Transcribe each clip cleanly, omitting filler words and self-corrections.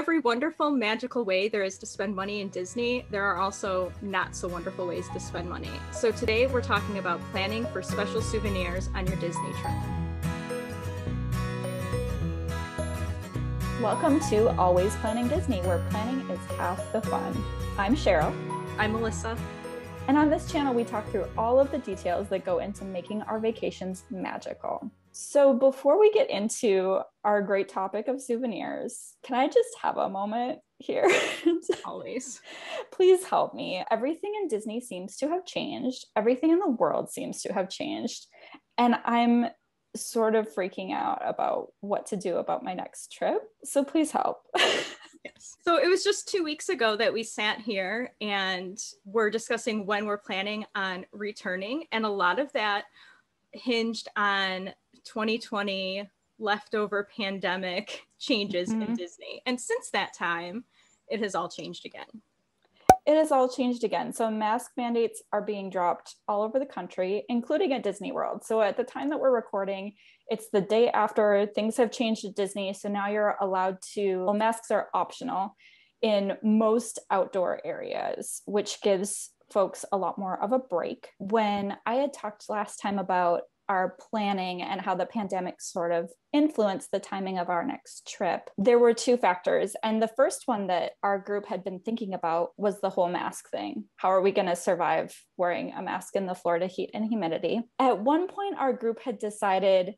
every wonderful, magical way there is to spend money in Disney, there are also not so wonderful ways to spend money. So today we're talking about planning for special souvenirs on your Disney trip. Welcome to Always Planning Disney, where planning is half the fun. I'm Cheryl. I'm Melissa. And on this channel, we talk through all of the details that go into making our vacations magical. So before we get into our great topic of souvenirs, can I just have a moment here? Always. Please help me. Everything in Disney seems to have changed. Everything in the world seems to have changed. And I'm sort of freaking out about what to do about my next trip. So please help. Yes. So it was just 2 weeks ago that we sat here and we're discussing when we're planning on returning. And a lot of that hinged on 2020 leftover pandemic changes in Disney. And since that time, it has all changed again. It has all changed again. So mask mandates are being dropped all over the country, including at Disney World. So at the time that we're recording, it's the day after things have changed at Disney. So now you're allowed to, well, masks are optional in most outdoor areas, which gives folks a lot more of a break. When I had talked last time about our planning and how the pandemic sort of influenced the timing of our next trip, there were two factors. And the first one that our group had been thinking about was the whole mask thing. How are we going to survive wearing a mask in the Florida heat and humidity? At one point, our group had decided,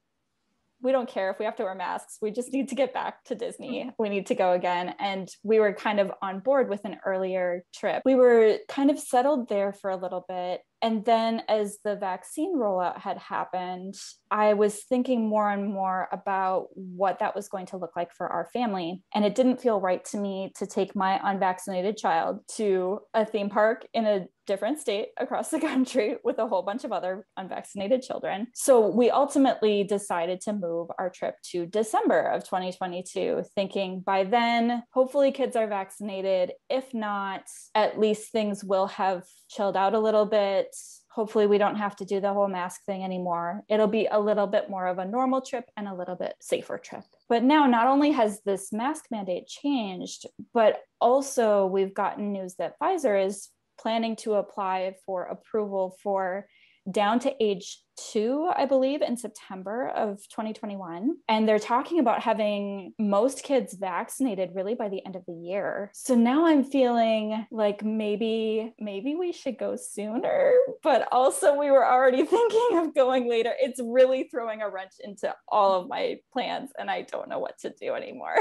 we don't care if we have to wear masks. We just need to get back to Disney. We need to go again. And we were kind of on board with an earlier trip. We were kind of settled there for a little bit. And then as the vaccine rollout had happened, I was thinking more and more about what that was going to look like for our family. And it didn't feel right to me to take my unvaccinated child to a theme park in a different state across the country with a whole bunch of other unvaccinated children. So we ultimately decided to move our trip to December of 2022, thinking by then, hopefully kids are vaccinated. If not, at least things will have chilled out a little bit. Hopefully we don't have to do the whole mask thing anymore. It'll be a little bit more of a normal trip and a little bit safer trip. But now not only has this mask mandate changed, but also we've gotten news that Pfizer is planning to apply for approval for down to age 2, I believe, in September of 2021. And they're talking about having most kids vaccinated really by the end of the year. So now I'm feeling like maybe we should go sooner, but also we were already thinking of going later. It's really throwing a wrench into all of my plans and I don't know what to do anymore.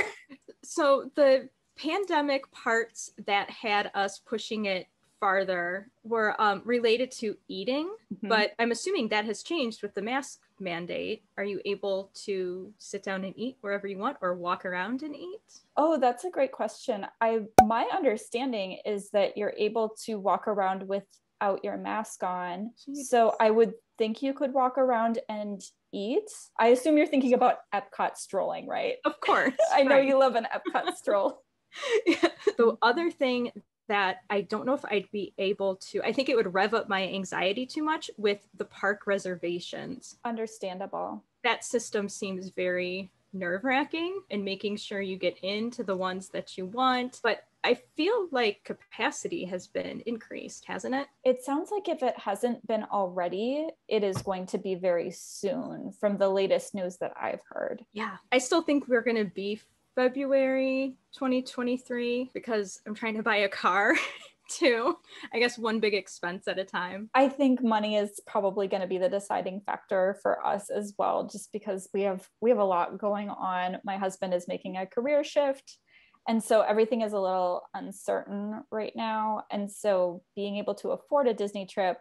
So the pandemic parts that had us pushing it farther were related to eating, but I'm assuming that has changed with the mask mandate. Are you able to sit down and eat wherever you want or walk around and eat? Oh, that's a great question. My understanding is that you're able to walk around without your mask on. So I would think you could walk around and eat. I assume you're thinking about Epcot strolling, right? Of course. I know you love an Epcot stroll. Yeah. The other thing that I don't know if I'd be able to, I think it would rev up my anxiety too much with the park reservations. Understandable. That system seems very nerve-wracking and making sure you get into the ones that you want. But I feel like capacity has been increased, hasn't it? It sounds like if it hasn't been already, it is going to be very soon from the latest news that I've heard. Yeah, I still think we're going to be February 2023 because I'm trying to buy a car too. I guess one big expense at a time. I think money is probably going to be the deciding factor for us as well, just because we have a lot going on. My husband is making a career shift. And so everything is a little uncertain right now. And so being able to afford a Disney trip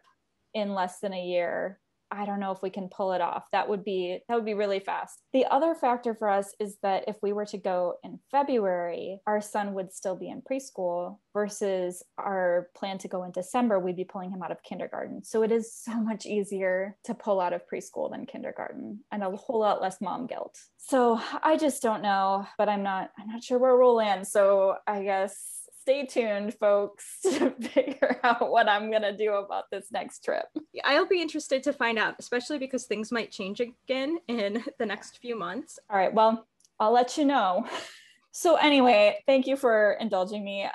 in less than a year, I don't know if we can pull it off. That would be really fast. The other factor for us is that if we were to go in February, our son would still be in preschool versus our plan to go in December, we'd be pulling him out of kindergarten. So it is so much easier to pull out of preschool than kindergarten and a whole lot less mom guilt. So I just don't know, but I'm not sure where we'll land. So I guess stay tuned, folks, to figure out what I'm going to do about this next trip. I'll be interested to find out, especially because things might change again in the next few months. All right. Well, I'll let you know. So anyway, thank you for indulging me.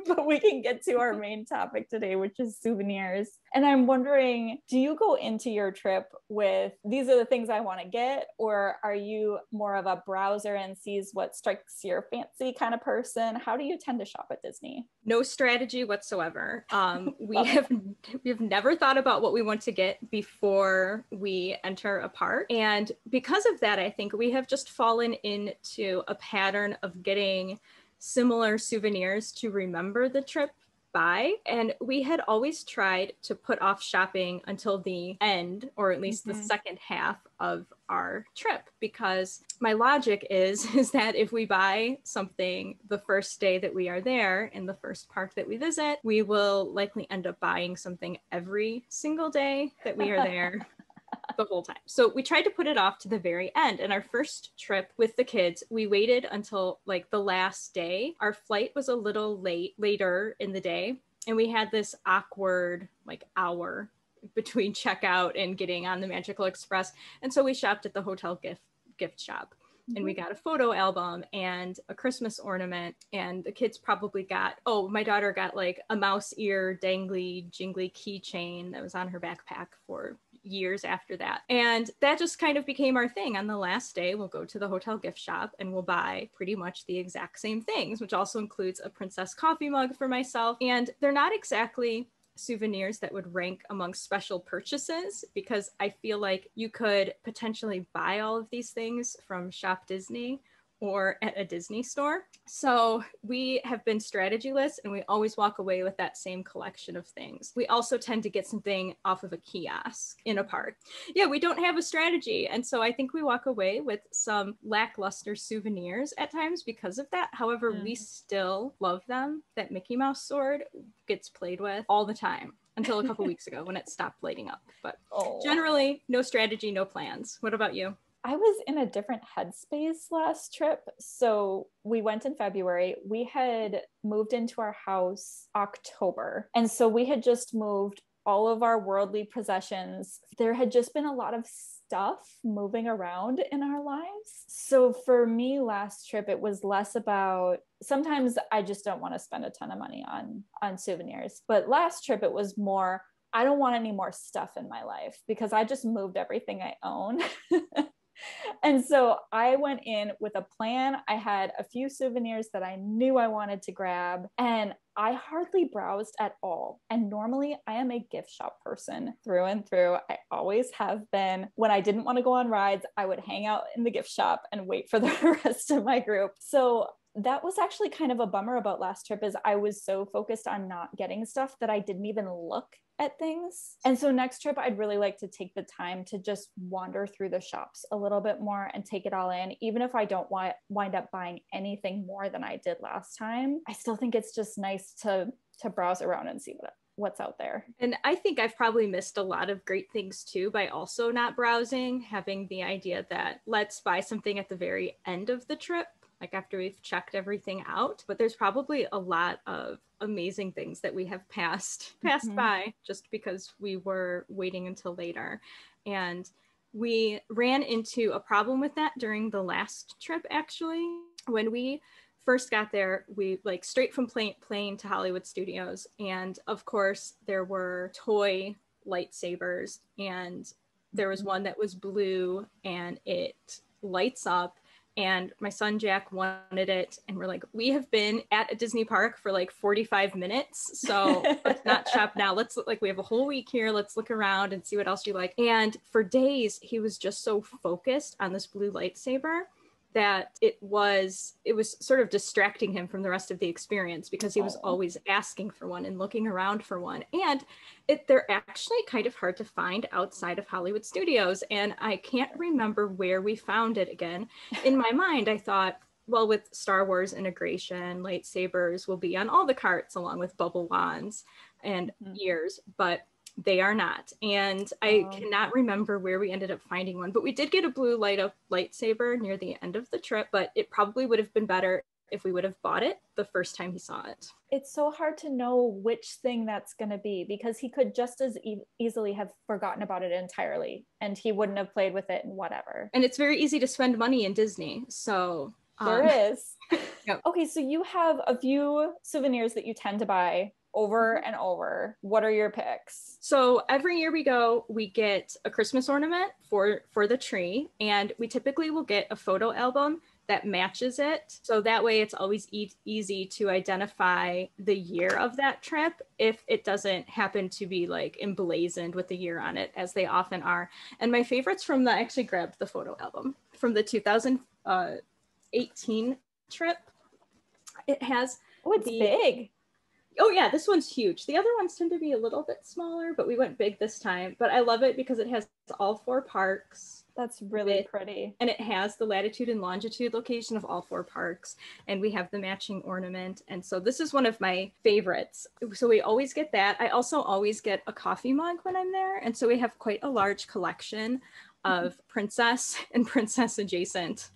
But we can get to our main topic today, which is souvenirs. And I'm wondering, do you go into your trip with these are the things I want to get, or are you more of a browser and sees what strikes your fancy kind of person? How do you tend to shop at Disney? No strategy whatsoever. We've never thought about what we want to get before we enter a park. And because of that, I think we have just fallen into a pattern of getting similar souvenirs to remember the trip by. And we had always tried to put off shopping until the end, or at least the second half of our trip, because my logic is that if we buy something the first day that we are there in the first park that we visit, we will likely end up buying something every single day that we are there. The whole time. So we tried to put it off to the very end. And our first trip with the kids, we waited until like the last day. Our flight was a little later in the day, and we had this awkward like hour between checkout and getting on the Magical Express. And so we shopped at the hotel gift shop. And we got a photo album and a Christmas ornament, and the kids probably got, my daughter got like a mouse ear dangly jingly keychain that was on her backpack for years after that. And that just kind of became our thing. On the last day, we'll go to the hotel gift shop and we'll buy pretty much the exact same things, which also includes a princess coffee mug for myself. And they're not exactly souvenirs that would rank among special purchases, because I feel like you could potentially buy all of these things from Shop Disney or at a Disney store. So we have been strategyless, and we always walk away with that same collection of things. We also tend to get something off of a kiosk in a park. Yeah, we don't have a strategy. And so I think we walk away with some lackluster souvenirs at times because of that. However, we still love them. That Mickey Mouse sword gets played with all the time until a couple weeks ago when it stopped lighting up. But generally, no strategy, no plans. What about you? I was in a different headspace last trip. So we went in February. We had moved into our house October. And so we had just moved all of our worldly possessions. There had just been a lot of stuff moving around in our lives. So for me last trip, it was less about, sometimes I just don't want to spend a ton of money on souvenirs. But last trip, it was more, I don't want any more stuff in my life because I just moved everything I own. And so I went in with a plan. I had a few souvenirs that I knew I wanted to grab, and I hardly browsed at all. And normally I am a gift shop person through and through. I always have been. When I didn't want to go on rides, I would hang out in the gift shop and wait for the rest of my group. So that was actually kind of a bummer about last trip, is I was so focused on not getting stuff that I didn't even look at things. And so next trip, I'd really like to take the time to just wander through the shops a little bit more and take it all in. Even if I don't wind up buying anything more than I did last time, I still think it's just nice to browse around and see what's out there. And I think I've probably missed a lot of great things too by also not browsing, having the idea that let's buy something at the very end of the trip, like after we've checked everything out. But there's probably a lot of amazing things that we have passed by just because we were waiting until later. And we ran into a problem with that during the last trip, actually. When we first got there, we like straight from plane to Hollywood Studios. And of course, there were toy lightsabers, and there was one that was blue and it lights up. And my son Jack wanted it, and we're like, we have been at a Disney park for like 45 minutes, so let's not shop now. Let's we have a whole week here. Let's look around and see what else you like. And for days, he was just so focused on this blue lightsaber that it was sort of distracting him from the rest of the experience, because he was always asking for one and looking around for one. And they're actually kind of hard to find outside of Hollywood Studios. And I can't remember where we found it again. In my mind, I thought, well, with Star Wars integration, lightsabers will be on all the carts along with bubble wands and ears, but they are not. And I cannot remember where we ended up finding one, but we did get a blue lightsaber near the end of the trip, but it probably would have been better if we would have bought it the first time he saw it. It's so hard to know which thing that's going to be, because he could just as easily have forgotten about it entirely and he wouldn't have played with it and whatever. And it's very easy to spend money in Disney. So there is. Yep. Okay, so you have a few souvenirs that you tend to buy over and over. What are your picks? So every year we go, we get a Christmas ornament for the tree, and we typically will get a photo album that matches it. So that way it's always easy to identify the year of that trip if it doesn't happen to be like emblazoned with the year on it, as they often are. And my favorites from I actually grabbed the photo album from the 2018 trip. It has big. Oh yeah, this one's huge. The other ones tend to be a little bit smaller, but we went big this time. But I love it because it has all 4 parks. That's really pretty. And it has the latitude and longitude location of all 4 parks. And we have the matching ornament. And so this is one of my favorites. So we always get that. I also always get a coffee mug when I'm there. And so we have quite a large collection of princess and princess adjacent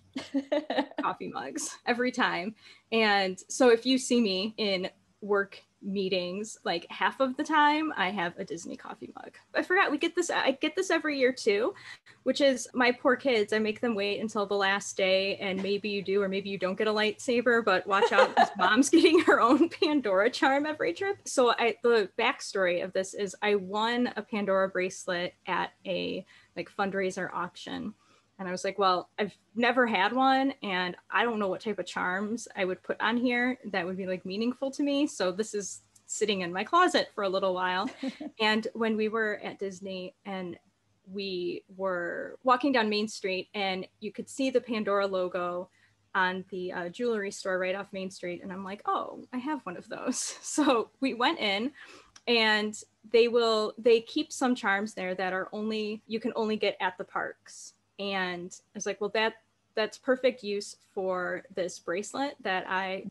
coffee mugs every time. And so if you see me in work meetings, like half of the time I have a Disney coffee mug. I forgot I get this every year too, which is my poor kids. I make them wait until the last day, and maybe you do or maybe you don't get a lightsaber, but watch out because mom's getting her own Pandora charm every trip. So the backstory of this is I won a Pandora bracelet at a like fundraiser auction. And I was like, well, I've never had one, and I don't know what type of charms I would put on here that would be like meaningful to me. So this is sitting in my closet for a little while. And when we were at Disney and we were walking down Main Street, and you could see the Pandora logo on the jewelry store right off Main Street. And I'm like, oh, I have one of those. So we went in, and they keep some charms there that you can only get at the parks. And I was like, well, that's perfect use for this bracelet that I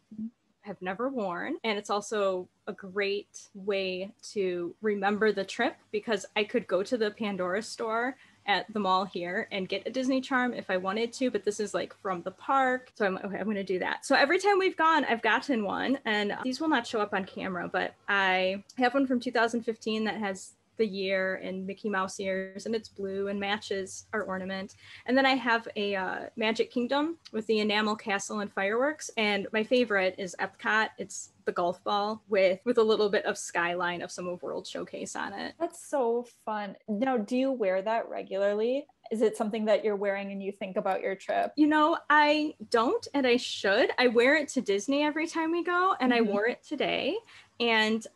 have never worn. And it's also a great way to remember the trip, because I could go to the Pandora store at the mall here and get a Disney charm if I wanted to, but this is like from the park. So I'm going to do that. So every time we've gone, I've gotten one, and these will not show up on camera, but I have one from 2015 that has the year and Mickey Mouse ears, and it's blue and matches our ornament. And then I have a Magic Kingdom with the enamel castle and fireworks, and my favorite is Epcot. It's the golf ball with a little bit of skyline of some of World Showcase on it. That's so fun. Now, do you wear that regularly? Is it something that you're wearing and you think about your trip? You know, I don't, and I should. I wear it to Disney every time we go, and I wore it today. And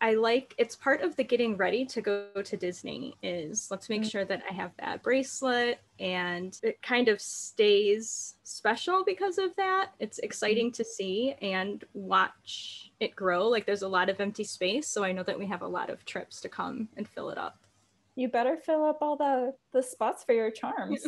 it's part of the getting ready to go to Disney is let's make sure that I have that bracelet, and it kind of stays special because of that. It's exciting to see and watch it grow. Like there's a lot of empty space. So I know that we have a lot of trips to come and fill it up. You better fill up all the spots for your charms.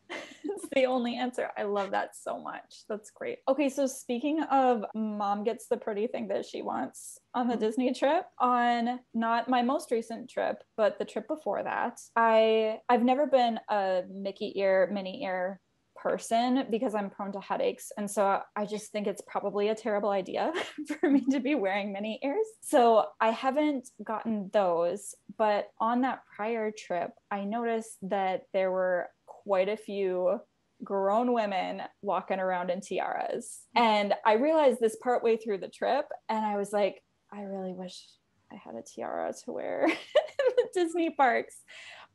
It's the only answer. I love that so much. That's great. Okay, so speaking of mom gets the pretty thing that she wants on the Disney trip, on not my most recent trip, but the trip before that, I've never been a Mickey ear, Minnie ear person because I'm prone to headaches. And so I just think it's probably a terrible idea for me to be wearing Minnie ears. So I haven't gotten those, but on that prior trip, I noticed that there were quite a few grown women walking around in tiaras. And I realized this partway through the trip, and I was like, I really wish I had a tiara to wear in the Disney parks.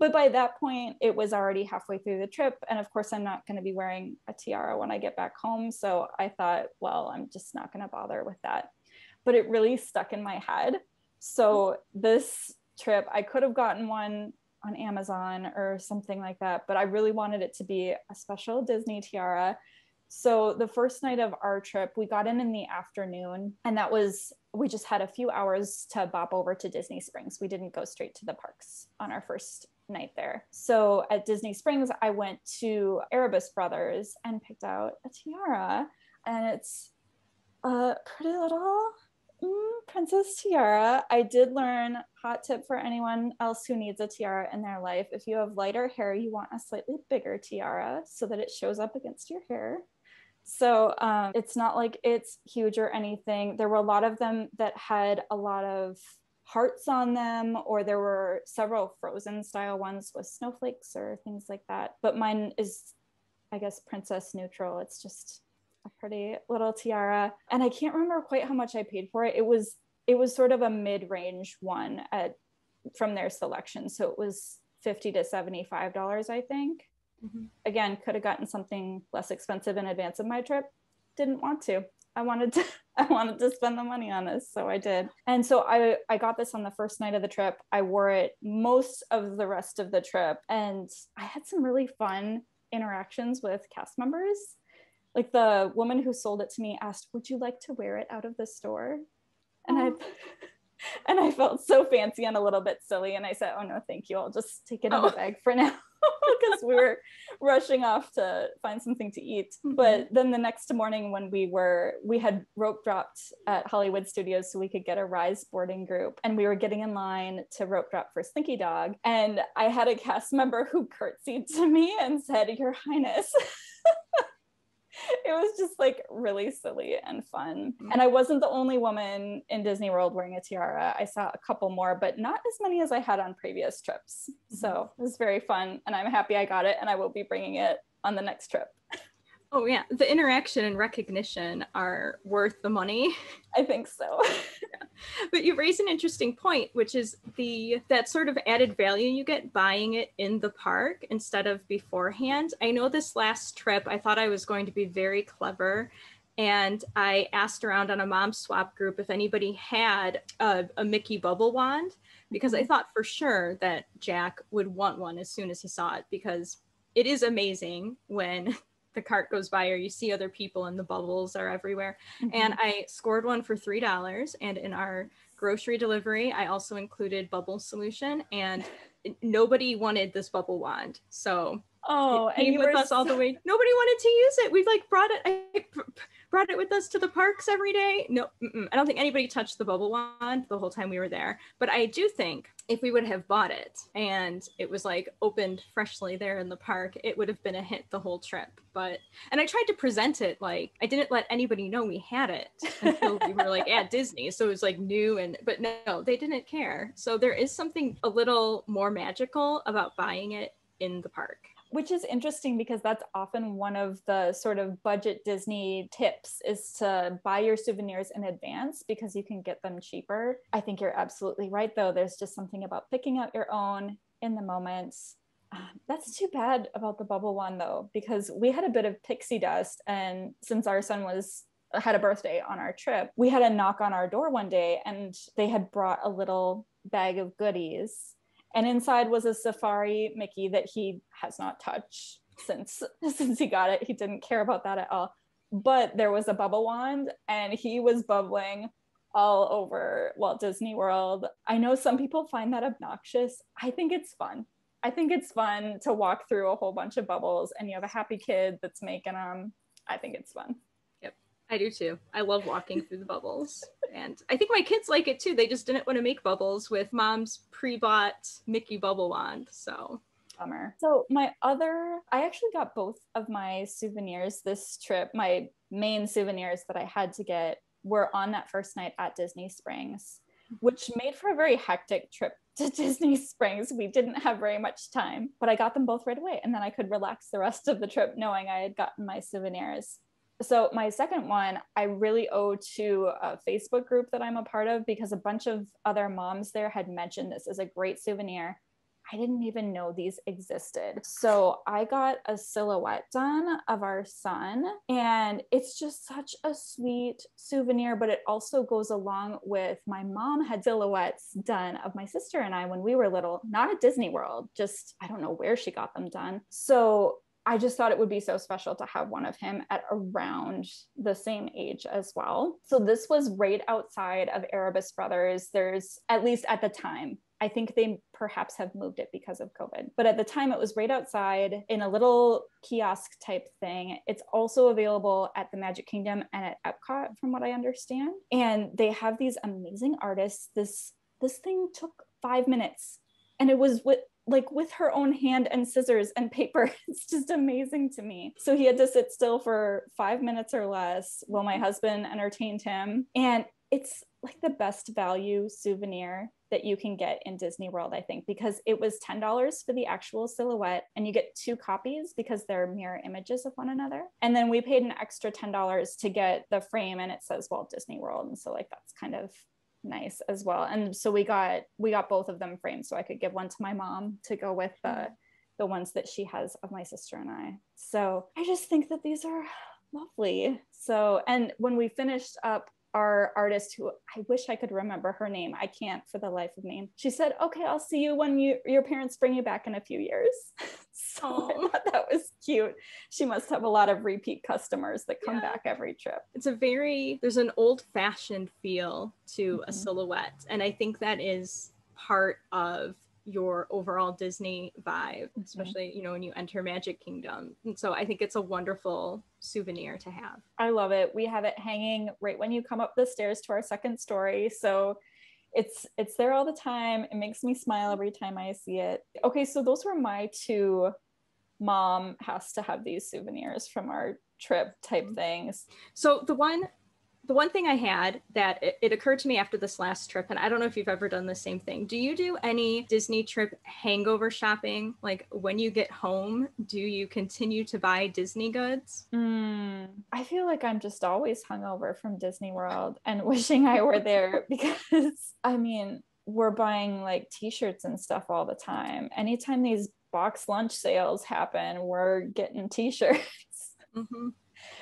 But by that point, it was already halfway through the trip. And of course, I'm not going to be wearing a tiara when I get back home. So I thought, well, I'm just not going to bother with that. But it really stuck in my head. So this trip, I could have gotten one on Amazon or something like that, but I really wanted it to be a special Disney tiara. So the first night of our trip, we got in the afternoon, and we just had a few hours to bop over to Disney Springs. We didn't go straight to the parks on our first night there. So at Disney Springs, I went to Erebus Brothers and picked out a tiara, and it's a pretty little princess tiara. I did learn, hot tip for anyone else who needs a tiara in their life, if you have lighter hair, you want a slightly bigger tiara so that it shows up against your hair. So it's not like it's huge or anything. There were a lot of them that had a lot of hearts on them, or there were several Frozen style ones with snowflakes or things like that. But mine is, I guess, princess neutral. It's just a pretty little tiara. And I can't remember quite how much I paid for it. It was sort of a mid-range one from their selection. So it was $50 to $75, I think. Mm-hmm. Again, could have gotten something less expensive in advance of my trip. Didn't want to. I wanted to spend the money on this, so I did. And so I got this on the first night of the trip. I wore it most of the rest of the trip, and I had some really fun interactions with cast members. Like the woman who sold it to me asked, "Would you like to wear it out of the store?" And I felt so fancy and a little bit silly, and I said, "Oh no, thank you. I'll just take it in the bag for now." Because we were rushing off to find something to eat. Mm-hmm. But then the next morning when we had rope dropped at Hollywood Studios so we could get a Rise boarding group, and we were getting in line to rope drop for Slinky Dog. And I had a cast member who curtsied to me and said, "Your Highness." It was just like really silly and fun. Mm-hmm. And I wasn't the only woman in Disney World wearing a tiara. I saw a couple more, but not as many as I had on previous trips. Mm-hmm. So it was very fun, and I'm happy I got it, and I will be bringing it on the next trip. Oh yeah, the interaction and recognition are worth the money. I think so. Yeah. But you raise an interesting point, which is that sort of added value you get buying it in the park instead of beforehand. I know this last trip, I thought I was going to be very clever, and I asked around on a mom swap group if anybody had a Mickey bubble wand, because I thought for sure that Jack would want one as soon as he saw it, because it is amazing when the cart goes by or you see other people and the bubbles are everywhere. Mm-hmm. And I scored one for $3, and in our grocery delivery I also included bubble solution, and nobody wanted this bubble wand, so it came with us all the way. Nobody wanted to use it. We've like brought it with us to the parks every day. No, I don't think anybody touched the bubble wand the whole time we were there. But I do think if we would have bought it and it was like opened freshly there in the park, it would have been a hit the whole trip. And I tried to present it like I didn't let anybody know we had it until we were like at Disney. So it was like new, but no, they didn't care. So there is something a little more magical about buying it in the park. Which is interesting because that's often one of the sort of budget Disney tips, is to buy your souvenirs in advance because you can get them cheaper. I think you're absolutely right, though. There's just something about picking out your own in the moment. That's too bad about the bubble one, though, because we had a bit of pixie dust. And since our son had a birthday on our trip, we had a knock on our door one day, and they had brought a little bag of goodies. And inside was a safari Mickey that he has not touched since he got it. He didn't care about that at all. But there was a bubble wand, and he was bubbling all over Walt Disney World. I know some people find that obnoxious. I think it's fun. I think it's fun to walk through a whole bunch of bubbles and you have a happy kid that's making them. I think it's fun. I do too. I love walking through the bubbles. And I think my kids like it too. They just didn't want to make bubbles with mom's pre-bought Mickey bubble wand. So bummer. So I actually got both of my souvenirs this trip. My main souvenirs that I had to get were on that first night at Disney Springs, which made for a very hectic trip to Disney Springs. We didn't have very much time, but I got them both right away. And then I could relax the rest of the trip knowing I had gotten my souvenirs. So my second one, I really owe to a Facebook group that I'm a part of, because a bunch of other moms there had mentioned this as a great souvenir. I didn't even know these existed. So I got a silhouette done of our son, and it's just such a sweet souvenir, but it also goes along with, my mom had silhouettes done of my sister and I when we were little, not at Disney World, just, I don't know where she got them done. So I just thought it would be so special to have one of him at around the same age as well. So this was right outside of Erebus Brothers. There's, at least at the time, I think they perhaps have moved it because of COVID, but at the time it was right outside in a little kiosk type thing. It's also available at the Magic Kingdom and at Epcot, from what I understand. And they have these amazing artists. This thing took 5 minutes, and it was with her own hand and scissors and paper. It's just amazing to me. So he had to sit still for 5 minutes or less while my husband entertained him. And it's like the best value souvenir that you can get in Disney World, I think, because it was $10 for the actual silhouette and you get 2 copies because they're mirror images of one another. And then we paid an extra $10 to get the frame and it says Walt Disney World. And so like that's kind of nice as well. And so we got both of them framed so I could give one to my mom to go with the ones that she has of my sister and I. So I just think that these are lovely. So, and when we finished up, our artist, who I wish I could remember her name, I can't for the life of me, she said, okay, I'll see you when your parents bring you back in a few years. So I thought that was cute. She must have a lot of repeat customers that come back every trip. It's there's an old-fashioned feel to a silhouette, and I think that is part of your overall Disney vibe, especially, you know, when you enter Magic Kingdom. And so I think it's a wonderful souvenir to have. I love it. We have it hanging right when you come up the stairs to our second story. So it's there all the time. It makes me smile every time I see it. Okay, so those were my 2 mom has to have these souvenirs from our trip type things. So the one thing I had that it occurred to me after this last trip, and I don't know if you've ever done the same thing. Do you do any Disney trip hangover shopping? Like when you get home, do you continue to buy Disney goods? I feel like I'm just always hungover from Disney World and wishing I were there because, I mean, we're buying like t-shirts and stuff all the time. Anytime these box lunch sales happen, we're getting t-shirts. Mm-hmm.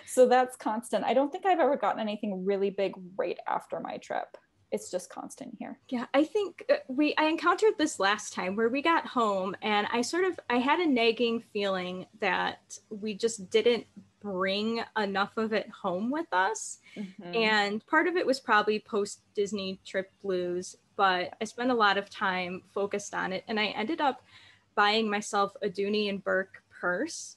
So that's constant. I don't think I've ever gotten anything really big right after my trip. It's just constant here. Yeah, I think I encountered this last time where we got home and I had a nagging feeling that we just didn't bring enough of it home with us. Mm-hmm. And part of it was probably post Disney trip blues, but I spent a lot of time focused on it. And I ended up buying myself a Dooney and Burke purse.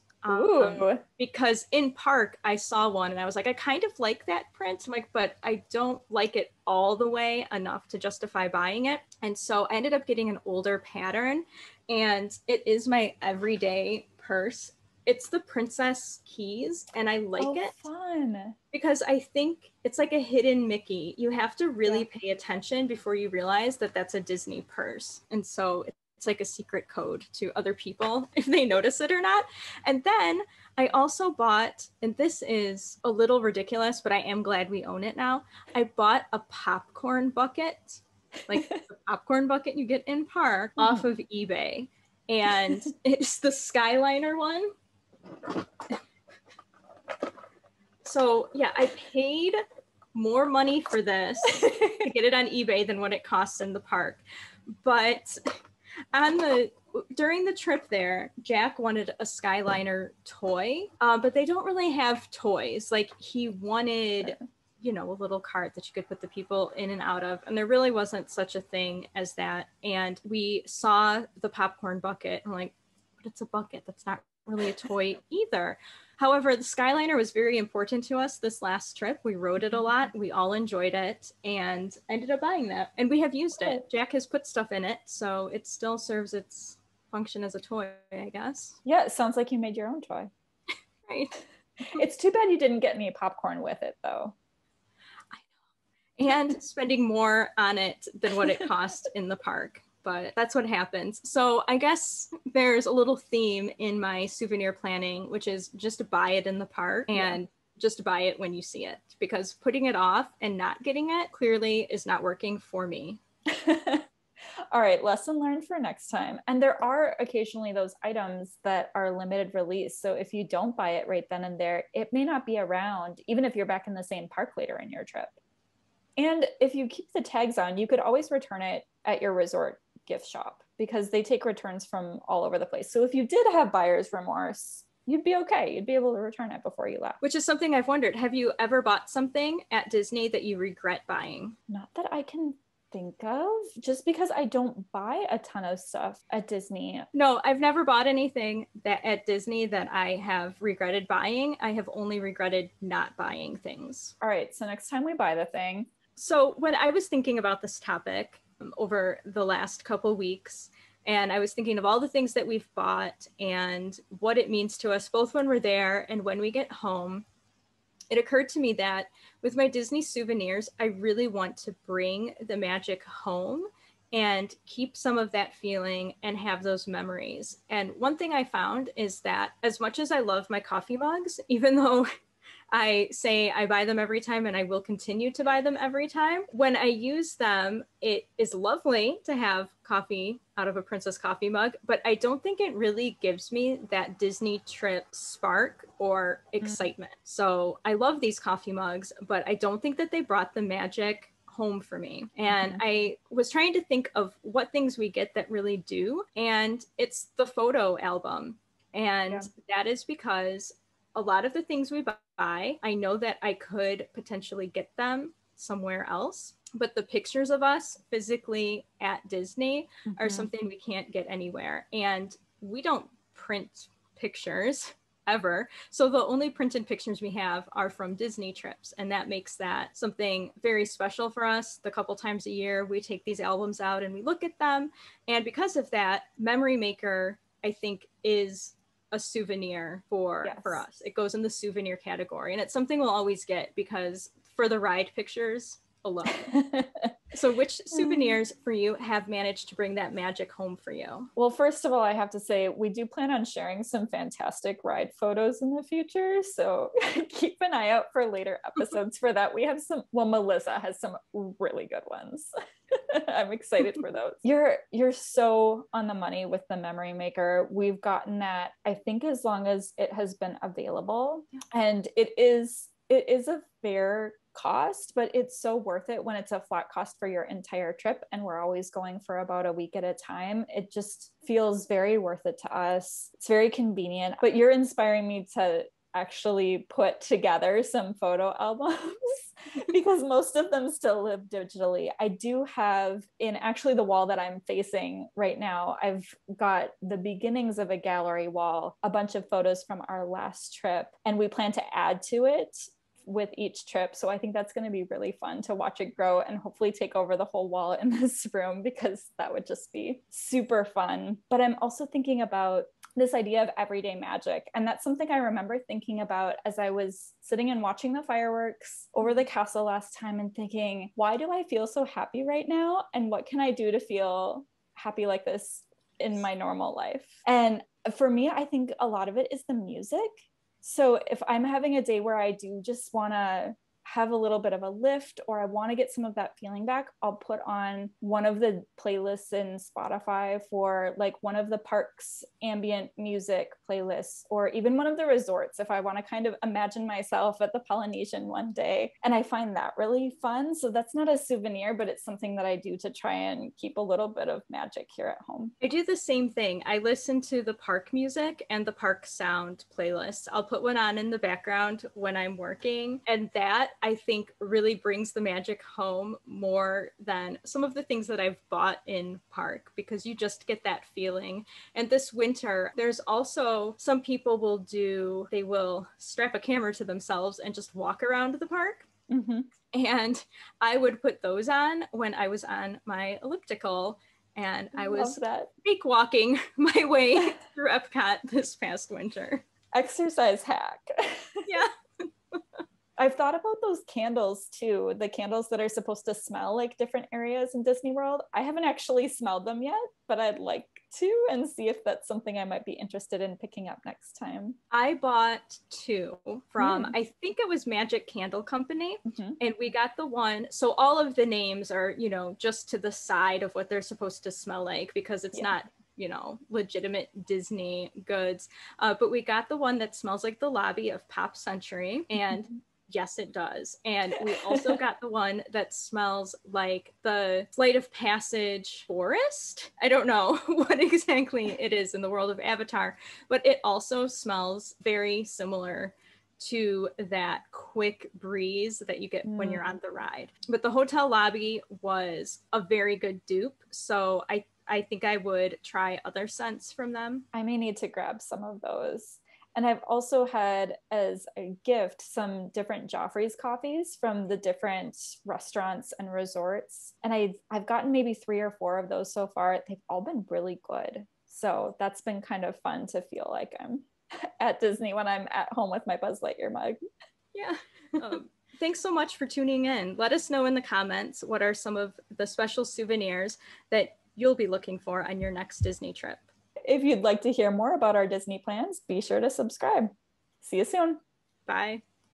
Because in park I saw one and I was like, I kind of like that print. I'm like, but I don't like it all the way enough to justify buying it. And so I ended up getting an older pattern and it is my everyday purse. It's the Princess Keys and I like it. Fun. Because I think it's like a hidden Mickey. You have to really pay attention before you realize that that's a Disney purse. And so it's like a secret code to other people if they notice it or not. And then I also bought, and this is a little ridiculous, but I am glad we own it now. I bought a popcorn bucket, like the popcorn bucket you get in park off of eBay. And it's the Skyliner one. So yeah, I paid more money for this to get it on eBay than what it costs in the park. But during the trip there, Jack wanted a Skyliner toy, but they don't really have toys. Like he wanted, you know, a little cart that you could put the people in and out of. And there really wasn't such a thing as that. And we saw the popcorn bucket. I'm like, but it's a bucket. That's not really a toy either. However, the Skyliner was very important to us this last trip. We rode it a lot. We all enjoyed it and ended up buying that. And we have used it. Jack has put stuff in it, so it still serves its function as a toy, I guess. Yeah, it sounds like you made your own toy. Right. It's too bad you didn't get any popcorn with it, though. I know. And spending more on it than what it cost in the park. But that's what happens. So I guess there's a little theme in my souvenir planning, which is just buy it in the park and just buy it when you see it, because putting it off and not getting it clearly is not working for me. All right, lesson learned for next time. And there are occasionally those items that are limited release. So if you don't buy it right then and there, it may not be around, even if you're back in the same park later in your trip. And if you keep the tags on, you could always return it at your resort gift shop because they take returns from all over the place. So if you did have buyer's remorse, you'd be okay. You'd be able to return it before you left. Which is something I've wondered. Have you ever bought something at Disney that you regret buying? Not that I can think of, just because I don't buy a ton of stuff at Disney. No, I've never bought anything at Disney that I have regretted buying. I have only regretted not buying things. All right, so next time we buy the thing. So when I was thinking about this topic over the last couple weeks, and I was thinking of all the things that we've bought and what it means to us, both when we're there and when we get home, it occurred to me that with my Disney souvenirs, I really want to bring the magic home and keep some of that feeling and have those memories. And one thing I found is that as much as I love my coffee mugs, even though I say I buy them every time and I will continue to buy them every time, when I use them, it is lovely to have coffee out of a Princess coffee mug, but I don't think it really gives me that Disney trip spark or excitement. So I love these coffee mugs, but I don't think that they brought the magic home for me. And I was trying to think of what things we get that really do, and it's the photo album. And that is because a lot of the things we buy, I know that I could potentially get them somewhere else, but the pictures of us physically at Disney are something we can't get anywhere. And we don't print pictures ever. So the only printed pictures we have are from Disney trips. And that makes that something very special for us. The couple times a year, we take these albums out and we look at them. And because of that, Memory Maker, I think, is a souvenir for us. It goes in the souvenir category, and it's something we'll always get because for the ride pictures alone. So which souvenirs for you have managed to bring that magic home for you? Well, first of all, I have to say we do plan on sharing some fantastic ride photos in the future. So keep an eye out for later episodes for that. We have some, well, Melissa has some really good ones. I'm excited for those. You're so on the money with the Memory Maker. We've gotten that, I think, as long as it has been available. And it is a fair cost, but it's so worth it when it's a flat cost for your entire trip. And we're always going for about a week at a time. It just feels very worth it to us. It's very convenient, but you're inspiring me to actually put together some photo albums because most of them still live digitally. I do have, in actually the wall that I'm facing right now, I've got the beginnings of a gallery wall, a bunch of photos from our last trip, and we plan to add to it with each trip. So I think that's going to be really fun to watch it grow and hopefully take over the whole wall in this room, because that would just be super fun. But I'm also thinking about this idea of everyday magic. And that's something I remember thinking about as I was sitting and watching the fireworks over the castle last time and thinking, why do I feel so happy right now? And what can I do to feel happy like this in my normal life? And for me, I think a lot of it is the music. So if I'm having a day where I do just want to have a little bit of a lift, or I want to get some of that feeling back, I'll put on one of the playlists in Spotify for like one of the parks ambient music playlists, or even one of the resorts if I want to kind of imagine myself at the Polynesian one day. And I find that really fun. So that's not a souvenir, but it's something that I do to try and keep a little bit of magic here at home. I do the same thing. I listen to the park music and the park sound playlist. I'll put one on in the background when I'm working, and that I think really brings the magic home more than some of the things that I've bought in park, because you just get that feeling. And this winter, there's also some people they will strap a camera to themselves and just walk around the park. And I would put those on when I was on my elliptical, and I was fake walking my way through Epcot this past winter. Exercise hack. Yeah. I've thought about those candles too, the candles that are supposed to smell like different areas in Disney World. I haven't actually smelled them yet, but I'd like to, and see if that's something I might be interested in picking up next time. I bought two from, I think it was Magic Candle Company, and we got the one. So all of the names are, just to the side of what they're supposed to smell like, because it's not legitimate Disney goods. But we got the one that smells like the lobby of Pop Century, and yes, it does. And we also got the one that smells like the Flight of Passage forest. I don't know what exactly it is in the world of Avatar, but it also smells very similar to that quick breeze that you get when you're on the ride. But the hotel lobby was a very good dupe. So I think I would try other scents from them. I may need to grab some of those. And I've also had as a gift some different Joffrey's coffees from the different restaurants and resorts. And I've gotten maybe 3 or 4 of those so far. They've all been really good. So that's been kind of fun to feel like I'm at Disney when I'm at home with my Buzz Lightyear mug. Yeah. thanks so much for tuning in. Let us know in the comments what are some of the special souvenirs that you'll be looking for on your next Disney trip. If you'd like to hear more about our Disney plans, be sure to subscribe. See you soon. Bye.